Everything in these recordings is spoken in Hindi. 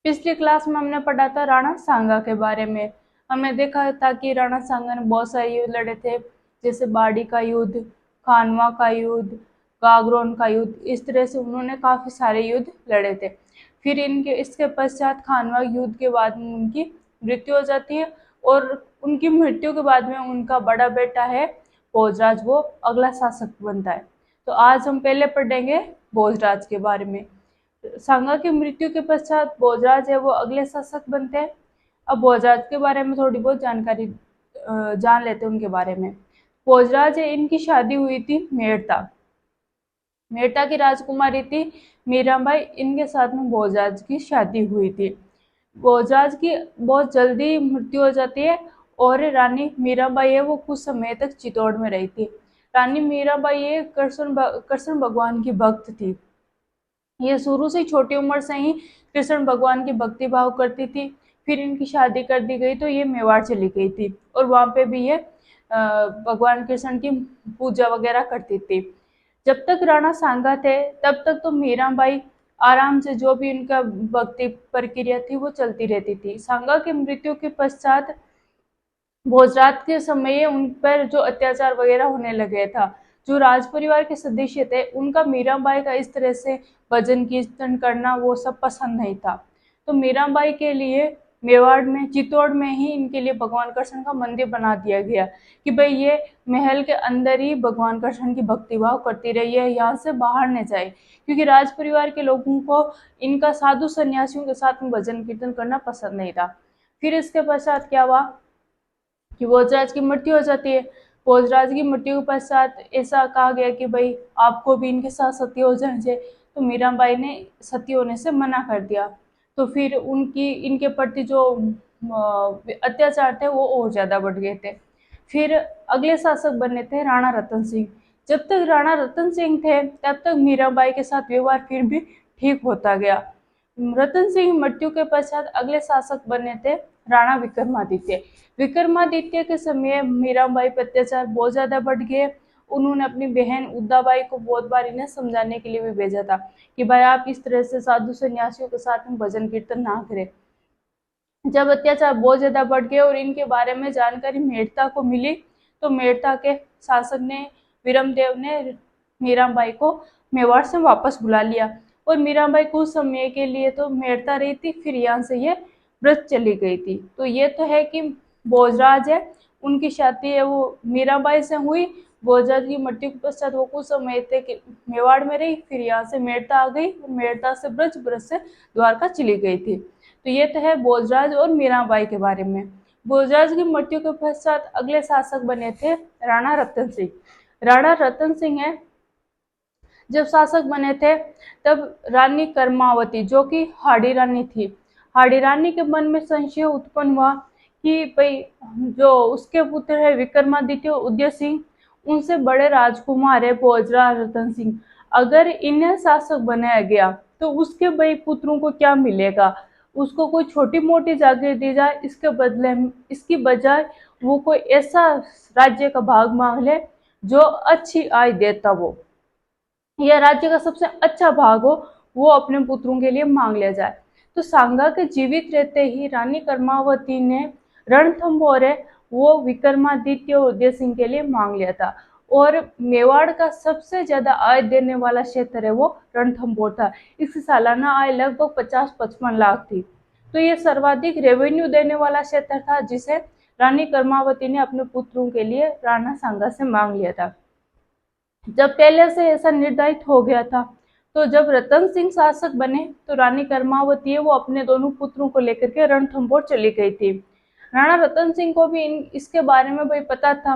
पिछली क्लास में हमने पढ़ा था राणा सांगा के बारे में। हमने देखा था कि राणा सांगा ने बहुत सारे युद्ध लड़े थे, जैसे बाड़ी का युद्ध, खानवा का युद्ध, गागरोन का युद्ध। इस तरह से उन्होंने काफी सारे युद्ध लड़े थे। फिर इसके पश्चात खानवा युद्ध के बाद में उनकी मृत्यु हो जाती है, और उनकी मृत्यु के बाद में उनका बड़ा बेटा है भोजराज, वो अगला शासक बनता है। तो आज हम पहले पढ़ेंगे भोजराज के बारे में। सांगा की मृत्यु के पश्चात भोजराज है वो अगले शासक बनते हैं। अब भोजराज के बारे में थोड़ी बहुत जानकारी जान लेते हैं उनके बारे में। भोजराज है, इनकी शादी हुई थी मेड़ता मेड़ता की राजकुमारी थी मीराबाई, इनके साथ में भोजराज की शादी हुई थी। भोजराज की बहुत जल्दी मृत्यु हो जाती है, और रानी मीराबाई है वो कुछ समय तक चित्तौड़ में रही थी। रानी मीराबाई ये कृष्ण भगवान की भक्त थी। ये शुरू से छोटी उम्र से ही कृष्ण भगवान की भक्ति भाव करती थी। फिर इनकी शादी कर दी गई तो ये मेवाड़ चली गई थी, और वहां पे भी ये भगवान कृष्ण की पूजा वगैरह करती थी। जब तक राणा सांगा थे तब तक तो मीराबाई आराम से जो भी उनका भक्ति प्रक्रिया थी वो चलती रहती थी। सांगा की मृत्यु के पश्चात भोजराज के समय उन पर जो अत्याचार वगैरह होने लगे था, जो राज परिवार के सदस्य थे उनका मीराबाई का इस तरह से भजन कीर्तन करना वो सब पसंद नहीं था। तो मीराबाई के लिए मेवाड़ में, चित्तौड़ में ही इनके लिए भगवान कृष्ण का मंदिर बना दिया गया कि भाई ये महल के अंदर ही भगवान कृष्ण की भक्ति भाव करती रही है, यहाँ से बाहर न जाए, क्योंकि राज परिवार के लोगों को इनका साधु सन्यासियों के साथ में भजन कीर्तन करना पसंद नहीं था। फिर इसके पश्चात क्या हुआ कि भोजराज की मृत्यु हो जाती है। भोजराज की मृत्यु के पश्चात ऐसा कहा गया कि भाई आपको भी इनके साथ सती हो जाना चाहिए, तो मीराबाई ने सती होने से मना कर दिया। तो फिर उनकी इनके प्रति जो अत्याचार थे वो और ज्यादा बढ़ गए थे। फिर अगले शासक बने थे राणा रतन सिंह। जब तक राणा रतन सिंह थे तब तक मीराबाई के साथ व्यवहार फिर भी ठीक होता गया। रतन सिंह मृत्यु के पश्चात अगले शासक बने थे राणा विक्रमादित्य। विक्रमादित्य के समय मीराबाई पर अत्याचार बहुत ज्यादा बढ़ गए। उन्होंने अपनी बहन उद्दाबाई को बहुत बार इन्हें समझाने के लिए भी भेजा था कि भाई आप इस तरह से साधु सन्यासियों के साथ में भजन कीर्तन ना करें। जब अत्याचार बहुत ज्यादा बढ़ गए और इनके बारे में जानकारी मेड़ता को मिली, तो मेड़ता के शासक ने, विरमदेव ने मीराबाई को मेवाड़ से वापस बुला लिया, और मीराबाई कुछ समय के लिए तो मेड़ता रही थी, फिर यहाँ से ये ब्रज चली गई थी। तो ये तो है कि भोजराज है, उनकी शादी है वो मीराबाई से हुई। भोजराज की मृत्यु के पश्चात वो कुछ समय तक मेवाड़ में रही, फिर यहाँ से मेड़ता आ गई, मेड़ता से ब्रज, ब्रज से द्वारका चली गई थी। तो ये तो है भोजराज और मीराबाई के बारे में। भोजराज की मृत्यु के पश्चात अगले शासक बने थे राणा रतन सिंह। राणा रतन सिंह है, जब शासक बने थे तब रानी कर्मावती, जो कि हाड़ी रानी थी, हाड़ी रानी के मन में संशय उत्पन्न हुआ कि भाई जो उसके पुत्र है विक्रमादित्य उदय सिंह, उनसे बड़े राजकुमार है भोजराज रतन सिंह, अगर इन्हें शासक बनाया गया तो उसके भाई पुत्रों को क्या मिलेगा। उसको कोई छोटी मोटी जागीर दी जाए, इसके बदले इसकी बजाय वो कोई ऐसा राज्य का भाग मांग ले जो अच्छी आय देता, वो या राज्य का सबसे अच्छा भाग हो, वो अपने पुत्रों के लिए मांग लिया जाए। तो सांगा के जीवित रहते ही रानी कर्मावती ने रणथंभौर है वो विक्रमादित्य और उदय सिंह के लिए मांग लिया था, और मेवाड़ का सबसे ज्यादा आय देने वाला क्षेत्र है वो रणथंभौर था। इसकी सालाना आय लगभग 50-55 लाख थी। तो ये सर्वाधिक रेवेन्यू देने वाला क्षेत्र था, जिसे रानी कर्मावती ने अपने पुत्रों के लिए राणा सांगा से मांग लिया था। जब पहले से ऐसा निर्धारित हो गया था, तो जब रतन सिंह शासक बने तो रानी कर्मावती है वो अपने दोनों पुत्रों को लेकर के रणथंभौर चली गई थी। राणा रतन सिंह को भी इसके बारे में भाई पता था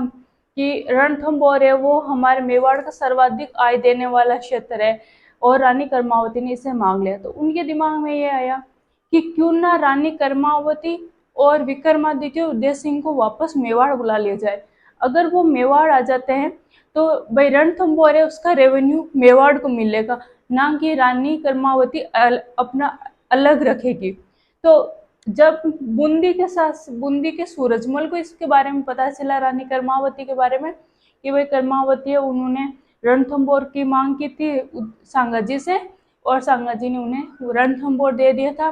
कि रणथंभौर है वो हमारे मेवाड़ का सर्वाधिक आय देने वाला क्षेत्र है, और रानी कर्मावती ने इसे मांग लिया। तो उनके दिमाग में ये आया कि क्यों ना रानी कर्मावती और विक्रमादित्य उदय सिंह को वापस मेवाड़ बुला लिया जाए। अगर वो मेवाड़ आ जाते हैं तो भाई रणथंभौर है उसका रेवेन्यू मेवाड़ को मिलेगा, ना कि रानी कर्मावती अपना अलग रखेगी। तो जब बूंदी के सूरजमल को इसके बारे में पता चला, रानी कर्मावती के बारे में, कि भाई कर्मावती है उन्होंने रणथंभौर की मांग की थी सांगाजी से, और सांगाजी ने उन्हें रणथंभौर दे दिया था।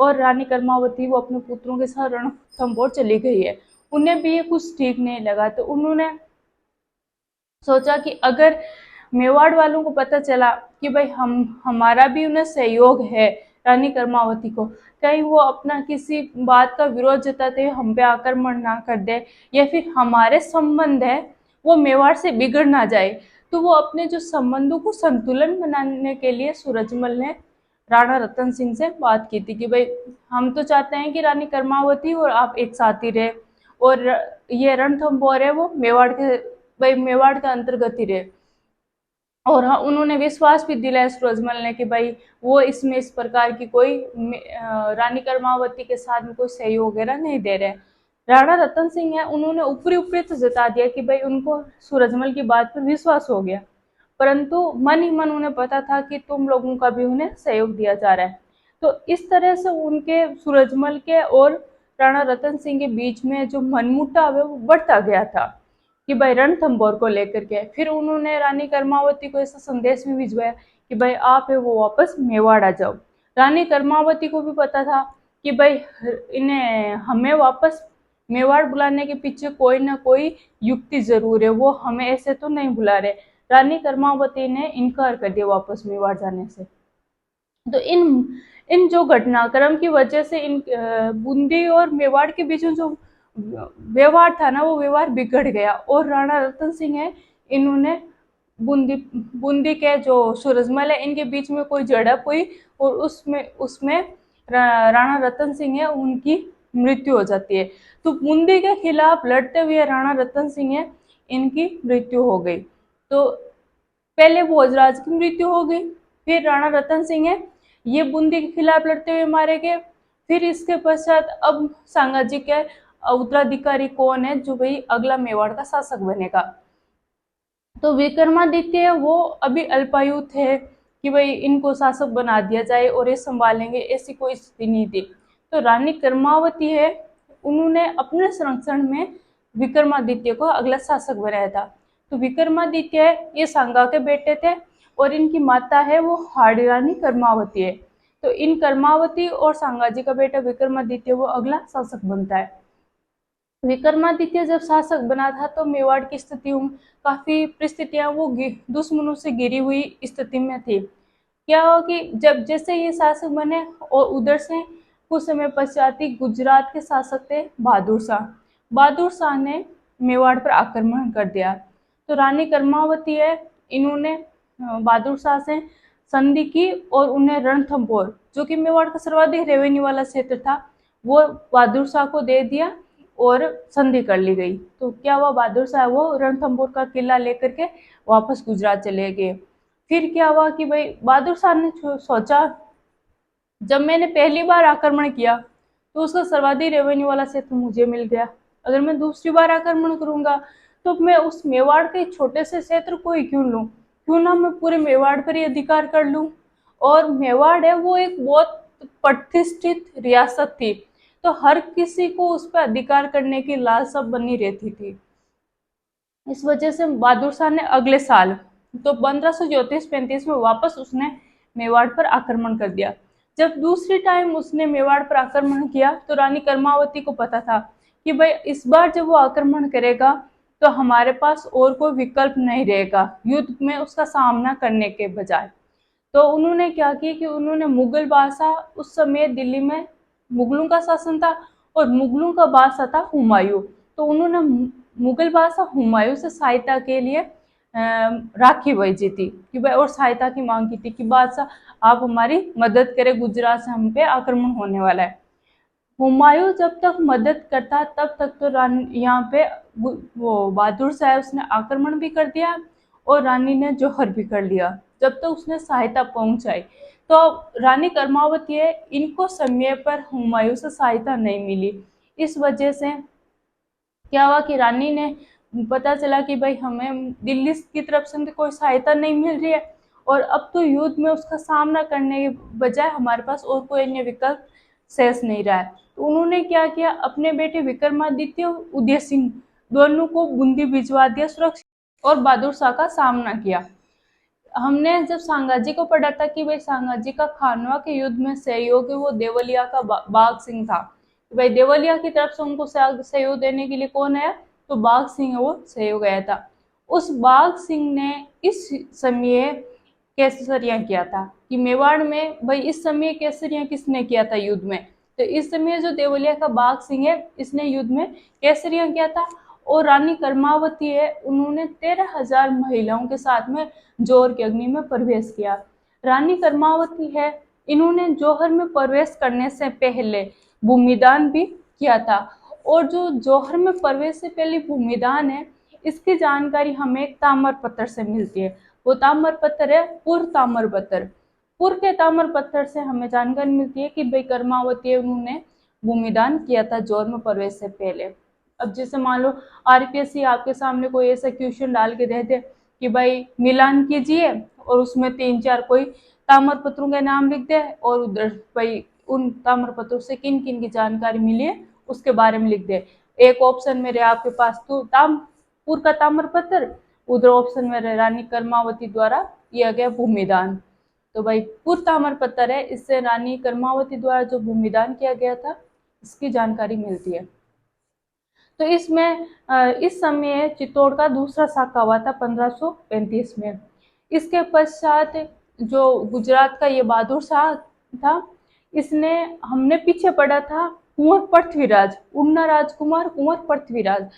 और रानी कर्मावती वो अपने पुत्रों के साथ रणथंभौर चली गई है। उन्हें भी ये कुछ ठीक नहीं लगा, तो उन्होंने सोचा कि अगर मेवाड़ वालों को पता चला कि भाई हमारा भी उन्हें सहयोग है रानी कर्मावती को, कहीं वो अपना किसी बात का विरोध जताते हुए हम पे आक्रमण ना कर दे, या फिर हमारे संबंध है वो मेवाड़ से बिगड़ ना जाए। तो वो अपने जो संबंधों को संतुलन बनाने के लिए सूरजमल ने राणा रतन सिंह से बात की थी कि भाई हम तो चाहते हैं कि रानी कर्मावती और आप एक साथ ही रहे, और ये रणथंभौर है वो मेवाड़ के, भाई मेवाड़ के अंतर्गत ही रहे। और हाँ, उन्होंने विश्वास भी दिलाया सूरजमल ने कि भाई वो इसमें इस प्रकार की कोई रानी कर्मावती के साथ में कोई सहयोग वगैरह नहीं दे रहे। राणा रतन सिंह है, उन्होंने ऊपरी ऊपरी तो जता दिया कि भाई उनको सूरजमल की बात पर विश्वास हो गया, परंतु मन ही मन उन्हें पता था कि तुम लोगों का भी उन्हें सहयोग दिया जा रहा है। तो इस तरह से उनके सूरजमल के और राणा रतन सिंह के बीच में जो मनमुटाव है वो बढ़ता गया था कि भाई रणथंभौर को लेकर के। फिर उन्होंने रानी कर्मावती को ऐसा संदेश भी भिजवाया कि भाई आप है वो वापस मेवाड़ आ जाओ। रानी कर्मावती को भी पता था कि भाई इन्हें हमें वापस मेवाड़ बुलाने के पीछे कोई ना कोई युक्ति जरूर है, वो हमें ऐसे तो नहीं बुला रहे। रानी कर्मावती ने इनकार कर दिया वापस मेवाड़ जाने से। तो इन इन जो घटनाक्रम की वजह से इन बूंदी और मेवाड़ के बीच में जो व्यवहार था ना, वो व्यवहार बिगड़ गया, और राणा रतन सिंह है, इन्होंने बूंदी बूंदी के जो सूरजमल है इनके बीच में कोई झड़प हुई, और उसमें उसमें राणा रतन सिंह है उनकी मृत्यु हो जाती है। तो बूंदी के खिलाफ लड़ते हुए राणा रतन सिंह है इनकी मृत्यु हो गई। तो पहले भोजराज की मृत्यु हो गई, फिर राणा रतन सिंह है ये बूंदी के खिलाफ लड़ते हुए मारे गए। फिर इसके पश्चात अब सांगाजी के उत्तराधिकारी कौन है जो भाई अगला मेवाड़ का शासक बनेगा। तो विक्रमादित्य है वो अभी अल्पायु थे कि भाई इनको शासक बना दिया जाए और ये संभालेंगे, ऐसी कोई स्थिति नहीं थी। तो रानी कर्मावती है, उन्होंने अपने संरक्षण में विक्रमादित्य को अगला शासक बनाया था। तो विक्रमादित्य है ये सांगा के बेटे थे, और इनकी माता है वो हाड़ी रानी कर्मावती है। तो इन कर्मावती और सांगाजी का बेटा विक्रमादित्य वो अगला शासक बनता है। विक्रमादित्य जब शासक बना था तो मेवाड़ की स्थिति काफी परिस्थितियां वो दुश्मनों से घिरी हुई स्थिति में थी। क्या हुआ कि जब जैसे ये शासक बने और उधर से कुछ समय पश्चात ही गुजरात के शासक थे बहादुर शाह। बहादुर शाह ने मेवाड़ पर आक्रमण कर दिया। तो रानी कर्मावती है, इन्होंने बहादुर शाह से संधि की और उन्हें रणथंभौर जो कि मेवाड़ का सर्वाधिक रेवेन्यू वाला क्षेत्र था वो बहादुर शाह को दे दिया और संधि कर ली गई। तो क्या हुआ, बहादुर शाह वो रणथंभौर का किला लेकर के वापस गुजरात चले गए। फिर क्या हुआ कि भाई बहादुर शाह ने सोचा जब मैंने पहली बार आक्रमण किया तो उसका सर्वाधिक रेवेन्यू वाला क्षेत्र मुझे मिल गया, अगर मैं दूसरी बार आक्रमण करूंगा तो मैं उस मेवाड़ के छोटे से क्षेत्र को ही क्यों लूं, क्यों ना मैं पूरे मेवाड़ पर ही अधिकार कर लूं। और मेवाड़ है वो एक बहुत प्रतिष्ठित रियासत थी, तो हर किसी को उस पर अधिकार करने की लालसा बनी रहती थी। इस वजह से बहादुर शाह ने अगले साल तो 1534-35 में वापस उसने मेवाड़ पर आक्रमण कर दिया। जब दूसरी टाइम उसने मेवाड़ पर आक्रमण किया तो रानी कर्मावती को पता था कि भाई इस बार जब वो आक्रमण करेगा तो हमारे पास और कोई विकल्प नहीं रहेगा युद्ध में उसका सामना करने के बजाय। तो उन्होंने क्या किया कि उन्होंने मुगल बादशाह, उस समय दिल्ली में मुगलों का शासन था और मुगलों का बादशाह था हुमायूं, तो उन्होंने मुगल बादशाह हुमायूं से सहायता के लिए राखी भेजी थी कि भाई, और सहायता की मांग की थी कि बादशाह आप हमारी मदद करें, गुजरात से हम पे आक्रमण होने वाला है। हुमायूं जब तक मदद करता तब तक तो यहाँ पे वो बहादुर शाह उसने आक्रमण भी कर दिया और रानी ने जौहर भी कर लिया जब तक उसने सहायता पहुंचाई। तो रानी कर्मावती है, इनको समय पर हुमायूं से सहायता नहीं मिली। इस वजह से क्या हुआ कि रानी ने पता चला कि भाई हमें दिल्ली की तरफ से तो कोई सहायता नहीं मिल रही है और अब तो युद्ध में उसका सामना करने के बजाय हमारे पास और कोई अन्य विकल्प शेष नहीं रहा है। तो उन्होंने क्या किया, अपने बेटे विक्रमादित्य और उदय सिंह दोनों को बूंदी भिजवा दिया सुरक्षित और बहादुर शाह का सामना किया। हमने जब सांगाजी को पढ़ा था कि भाई सांगाजी का खानवा के युद्ध में सहयोगी वो देवलिया का बाघ सिंह था। भाई देवलिया की तरफ से उनको सहयोग देने के लिए कौन आया, तो बाघ सिंह वो सहयोग आया था। उस बाघ सिंह ने इस समय केसरिया किया था कि मेवाड़ में भाई इस समय केसरिया किसने किया था युद्ध में, तो इस समय जो देवलिया का बाघ सिंह है इसने युद्ध में केसरिया किया था। और रानी कर्मावती है उन्होंने 13,000 महिलाओं के साथ में जौहर की अग्नि में प्रवेश किया। रानी कर्मावती है इन्होंने जौहर में प्रवेश करने से पहले भूमिदान भी किया था। और जो जौहर में प्रवेश से पहले भूमिदान है इसकी जानकारी हमें एक ताम्र पत्र से मिलती है। वो ताम्र पत्र है पुर ताम्र पत्र। पुर के ताम्र पत्र से हमें जानकारी मिलती है कि भाई कर्मावती उन्होंने भूमिदान किया था जौहर में प्रवेश से पहले। अब जैसे मान लो आरपीएससी आपके सामने कोई ऐसा क्वेश्चन डाल के दे दे कि भाई मिलान कीजिए और उसमें 3-4 कोई ताम्र पत्रों के नाम लिख दे और उधर भाई उन ताम्र पत्रों से किन किन की जानकारी मिली है उसके बारे में लिख दे। एक ऑप्शन मेरे आपके पास तो तामपुर का ताम्र पत्र, उधर ऑप्शन मेरे रानी कर्मावती द्वारा किया गया भूमिदान। तो भाई पुर ताम्र पत्र है इससे रानी कर्मावती द्वारा जो भूमिदान किया गया था इसकी जानकारी मिलती है। तो इसमें इस समय चित्तौड़ का दूसरा साका हुआ था 1535 में। इसके पश्चात जो गुजरात का ये बहादुर शाह था इसने हमने पीछे पढ़ा था कुंवर पृथ्वीराज, उड़ना राजकुमार कुंवर पृथ्वीराज।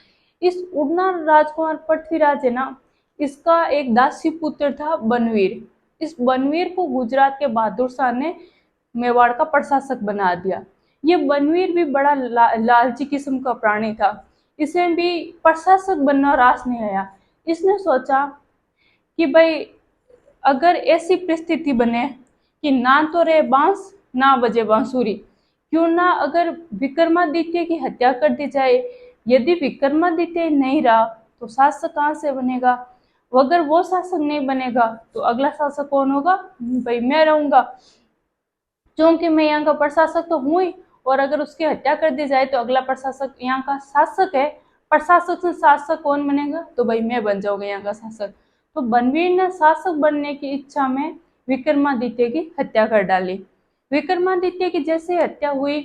इस उड़ना राजकुमार पृथ्वीराज है ना इसका एक दासी पुत्र था बनवीर। इस बनवीर को गुजरात के बहादुर शाह ने मेवाड़ का प्रशासक बना दिया। ये बनवीर भी बड़ा लालची किस्म का प्राणी था। इसे भी प्रशासक बनना रास नहीं आया। इसने सोचा कि भाई अगर ऐसी परिस्थिति बने कि ना तो रहे बांस ना बजे बांसुरी, क्यों ना अगर विक्रमादित्य की हत्या कर दी जाए। यदि विक्रमादित्य नहीं रहा तो शासक कहाँ से बनेगा, अगर वो शासक नहीं बनेगा तो अगला शासक कौन होगा, भाई मैं रहूंगा, क्योंकि मैं यहाँ का प्रशासक तो हूँ ही। और अगर उसकी हत्या कर दी जाए तो अगला प्रशासक यहाँ का शासक है, प्रशासक से शासक कौन बनेगा, तो भाई मैं बन जाऊंगा यहाँ का शासक। तो बनवीर ने शासक बनने की इच्छा में विक्रमादित्य की हत्या कर डाली। विक्रमादित्य की जैसे हत्या हुई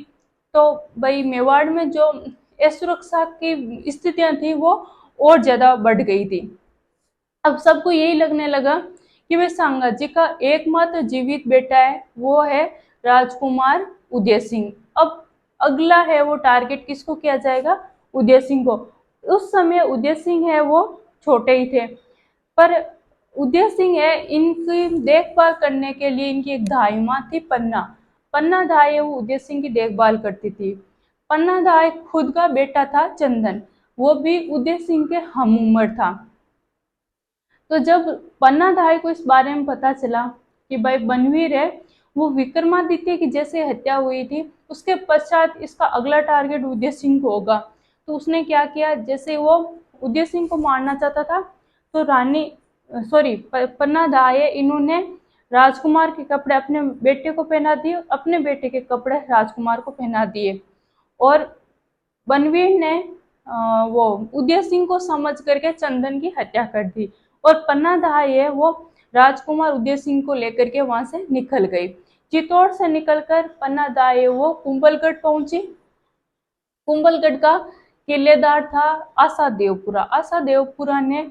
तो भाई मेवाड़ में जो असुरक्षा की स्थितियां थी वो और ज्यादा बढ़ गई थी। अब सबको यही लगने लगा कि वे संगाजी का एकमात्र जीवित बेटा है वो है राजकुमार उदय सिंह। अब अगला है वो टारगेट किसको किया जाएगा, उदय सिंह को। उस समय उदय सिंह है वो छोटे ही थे, पर उदय सिंह है इनकी देखभाल करने के लिए इनकी एक दाई माँ थी पन्ना। पन्ना दाई है वो उदय सिंह की देखभाल करती थी। पन्ना दाई खुद का बेटा था चंदन, वो भी उदय सिंह के हम उम्र था। तो जब पन्ना धाय को इस बारे में पता चला कि भाई बनवीर है वो विक्रमादित्य की जैसे हत्या हुई थी उसके पश्चात इसका अगला टारगेट उदय सिंह को होगा, तो उसने क्या किया, जैसे वो उदय सिंह को मारना चाहता था तो पन्ना धाय है इन्होंने राजकुमार के कपड़े अपने बेटे को पहना दिए, अपने बेटे के कपड़े राजकुमार को पहना दिए। और बनवीर ने वो उदय सिंह को समझ करके चंदन की हत्या कर दी। और पन्ना दाई है वो राजकुमार उदय सिंह को लेकर के वहां से निकल गई। चित्तौड़ से निकलकर पन्ना दाई है वो कुंभलगढ़ पहुंची। कुंभलगढ़ का किलेदार था आशा देवपुरा। आशा देवपुरा ने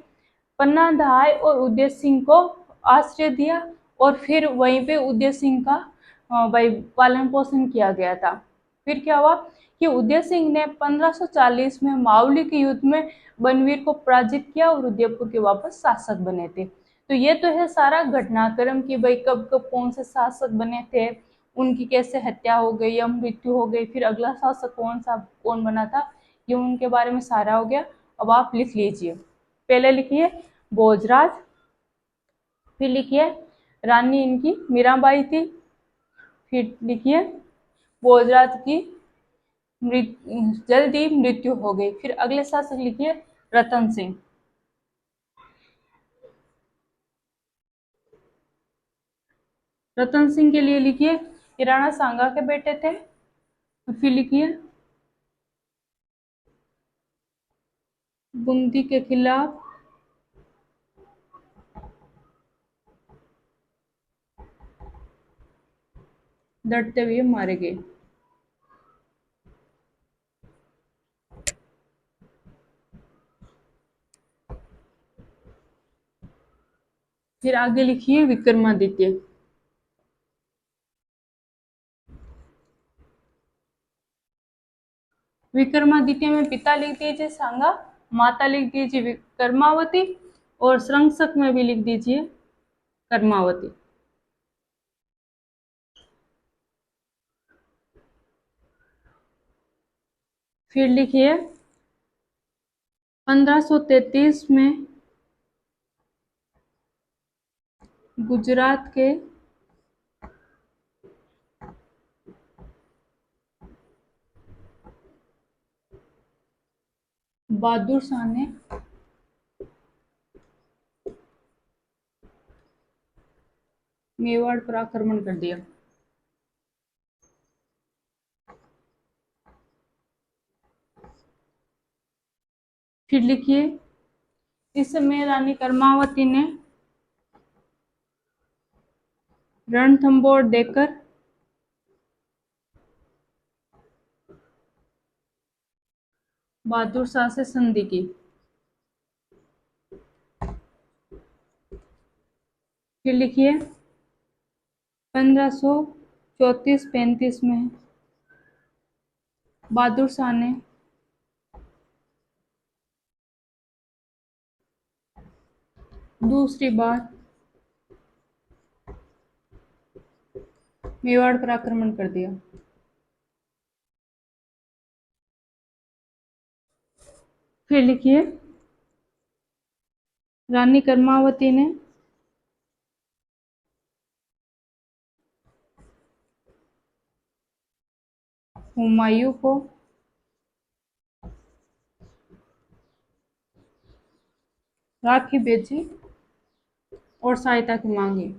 पन्ना दाई और उदय सिंह को आश्रय दिया और फिर वहीं पे उदय सिंह का भाई पालन पोषण किया गया था। फिर क्या हुआ कि उदय सिंह ने 1540 में मावली के युद्ध में बनवीर को पराजित किया और उदयपुर के वापस शासक बने थे। तो ये तो है सारा घटनाक्रम कि भाई कब कब कौन से शासक बने थे, उनकी कैसे हत्या हो गई या मृत्यु हो गई, फिर अगला शासक कौन बना था, ये उनके बारे में सारा हो गया। अब आप लिख लीजिए, पहले लिखिए भोजराज, फिर लिखिए रानी इनकी मीराबाई थी, फिर लिखिए भोजराज की जल्दी मृत्यु हो गई। फिर अगले शासक लिखिए रतन सिंह। रतन सिंह के लिए लिखिए ये राणा सांगा के बेटे थे। फिर लिखिए बूंदी के खिलाफ लड़ते हुए मारे गए। फिर आगे लिखिए विक्रमादित्य। विक्रमादित्य में पिता लिख दीजिए सांगा, माता लिख दीजिए विक्रमावती, और संरक्षक में भी लिख दीजिए कर्मावती। फिर लिखिए 1533 में गुजरात के बहादुर शाह ने मेवाड़ पर आक्रमण कर दिया। फिर लिखिए इस समय रानी कर्मावती ने रणथंभौर देकर बहादुर शाह से संधि की। फिर लिखिए 1534-35 में बहादुर शाह ने दूसरी बार मेवाड़ पर आक्रमण कर दिया। फिर लिखिए रानी कर्मावती ने हुमायूं को राखी भेजी और सहायता की मांगी।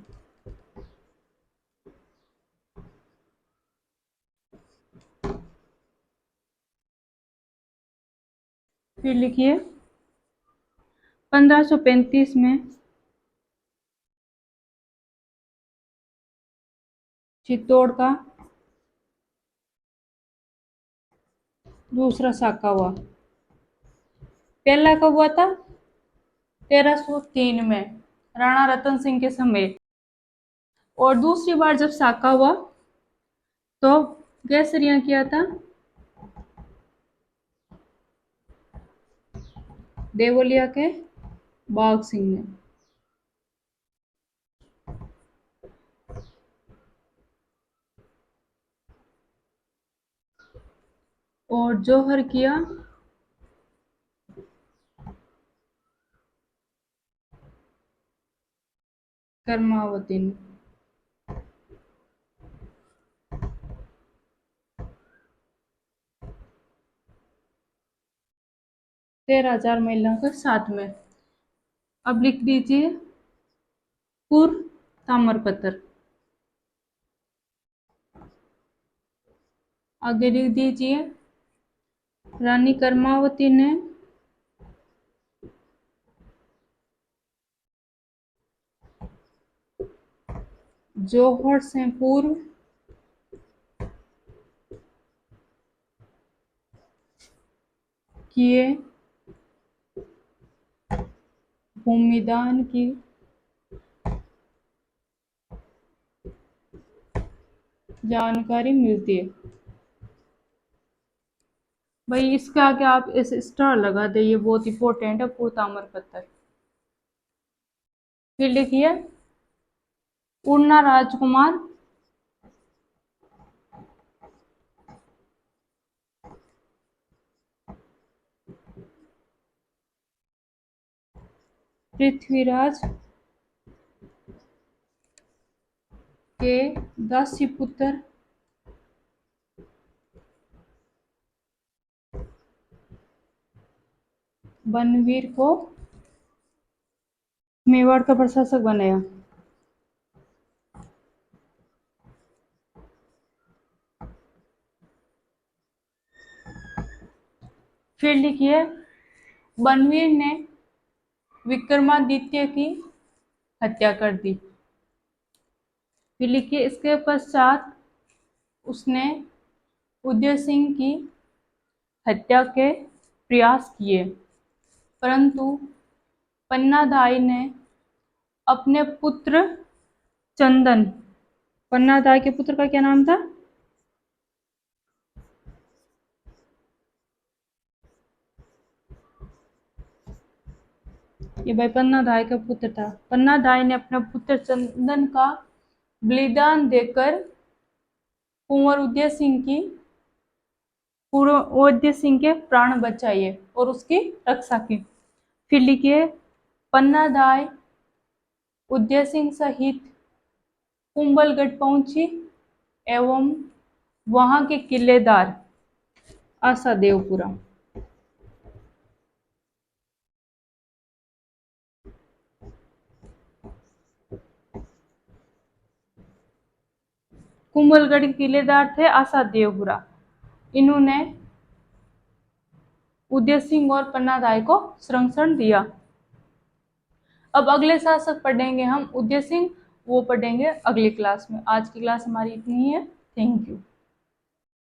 फिर लिखिए 1535 में चित्तौड़ का दूसरा साका हुआ। पहला कब हुआ था? 1303 में राणा रतन सिंह के समय। और दूसरी बार जब साका हुआ तो केसरिया किया था देवलिया के बाघ सिंह ने। और जौहर किया कर्मावती ने। तेरह 1000 महिलाओं के साथ में। अब लिख दीजिए पूर्व ताम्रपत्र। आगे लिख दीजिए रानी कर्मावती ने जौहर से पूर्व किए भूमिदान की जानकारी मिलती है। भाई इसके आगे आप इस स्टार लगा दे, ये बहुत इंपॉर्टेंट है पूर्व ताम्रपत्र। फिर लिखिए उड़ना राजकुमार पृथ्वीराज के दासी पुत्र बनवीर को मेवाड़ का प्रशासक बनाया। फिर लिखिए बनवीर ने विक्रमादित्य की हत्या कर दी। फिर लिखिए इसके पश्चात उसने उदय सिंह की हत्या के प्रयास किए, परंतु पन्नाधाय ने अपने पुत्र चंदन, पन्नाधाय के पुत्र का क्या नाम था? ये भाई पन्नाधाय का पुत्र था। पन्नाधाय ने अपने पुत्र चंदन का बलिदान देकर कुंवर उदय सिंह के प्राण बचाए और उसकी रक्षा की। फिर लिखिए, पन्नाधाय उदय सिंह सहित कुंभलगढ़ पहुंची एवं वहां के किलेदार आसादेवपुरा, कुंभलगढ़ के किलेदार थे आसादेवपुरा। इन्होंने उदय सिंह और पन्नाधाय को संरक्षण दिया। अब अगले शासक पढ़ेंगे हम उदय सिंह, वो पढ़ेंगे अगली क्लास में। आज की क्लास हमारी इतनी ही है। Thank you.